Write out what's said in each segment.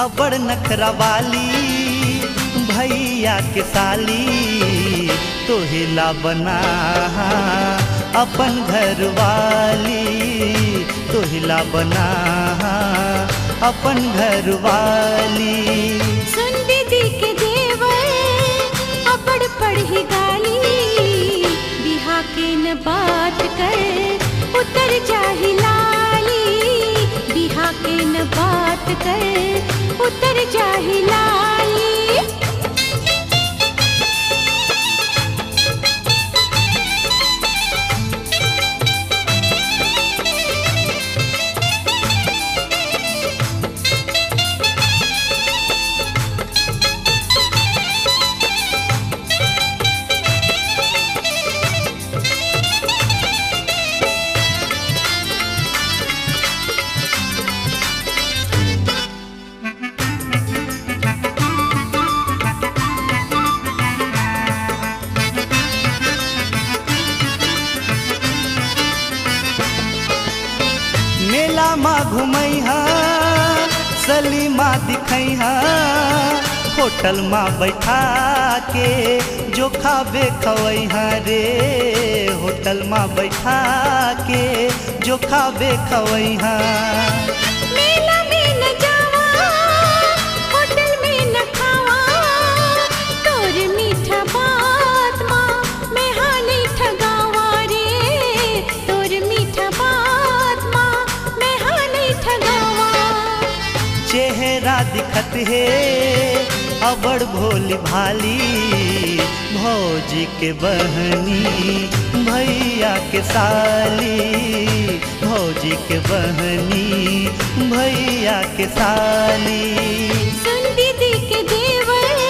अबड़ नखरा वाली भैया के साली तोहिला बना अपन घर वाली तोहिला बना अपन घर वाली। सुन दीदी के देवर अबड़ पढ़ी गाली बिहा के न बात कर उतर जाहि लाली बिहा के न बात कर उतर जाहि लाली। मेला माँ घुमैहा सलीमा दिखैहा होटल माँ बैठा के जो खाबे खवैहा रे होटल माँ बैठा के जो खाबे खवैहा। मेला में न जावा होटल में न खावा तोर मीठा बात माँ मैं हाँ नहीं ठगावा रे तोर मीठा बात माँ मैं हाँ नहीं ठगावा। चेहरा दिखत है अबड़ भोली भाली भौजी के बहनी भैया के साली भौजी के बहनी भैया के साली। सुन दीदी के देवर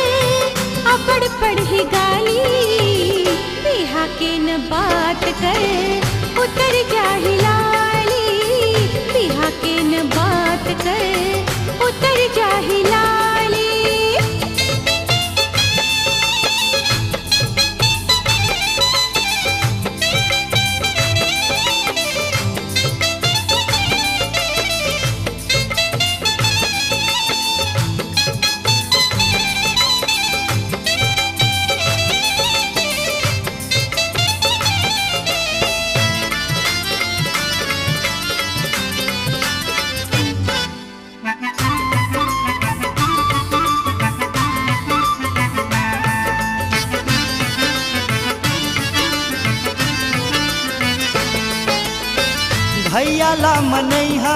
अबड़ पढ़ी गाली बिहा के न बात कर उतर जाहि लाली बिहा के न बात कर उतर जाहि लाली। भैया ला मनैहा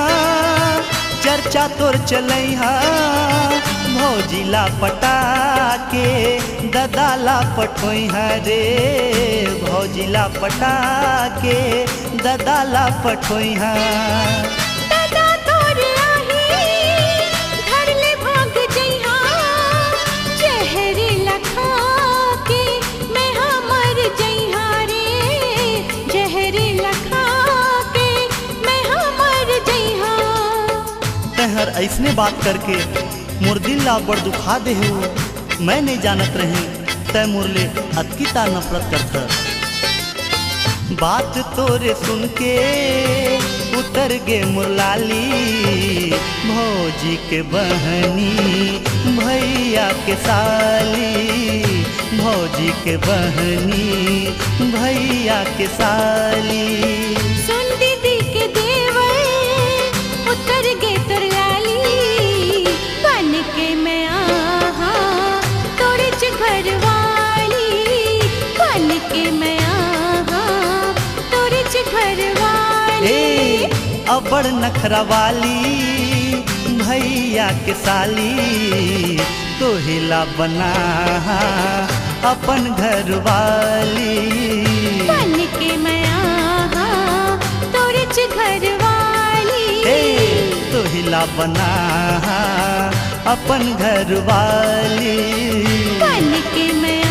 चर्चा तोर चलैहा भौजी ला पटा के ददा ला पठोइहा रे भौजी ला पटा के ददा ला पठोइहा। दादा तोर आही घर ले भाग जइहा जहर लखा के मैं हाँ मर जइहा रे जहर लखा के मैं हाँ मर जइहा। तहर ऐसने बात करके मोर दिल ला बड़ दुखा दे हो मैं नहीं जानत रहे तय मुरले अतकी ता नफरत करत। बात तोरे सुन के उतर गे मुरलाली भौजी के बहनी भैया के साली भौजी के बहनी भैया के साली। सुन दीदी के देवर उतर गे तोर लाली बन के मैं आहा तोरे च घर वाली बन के मैं आहा तोरे च घर वाली। अबड़ नखरा वाली भैया के साली तोहिला बना अपन घर वाली बन के मैं आहा तोरे च घर वाली तोहिला बना अपन घर वाली बन के मैं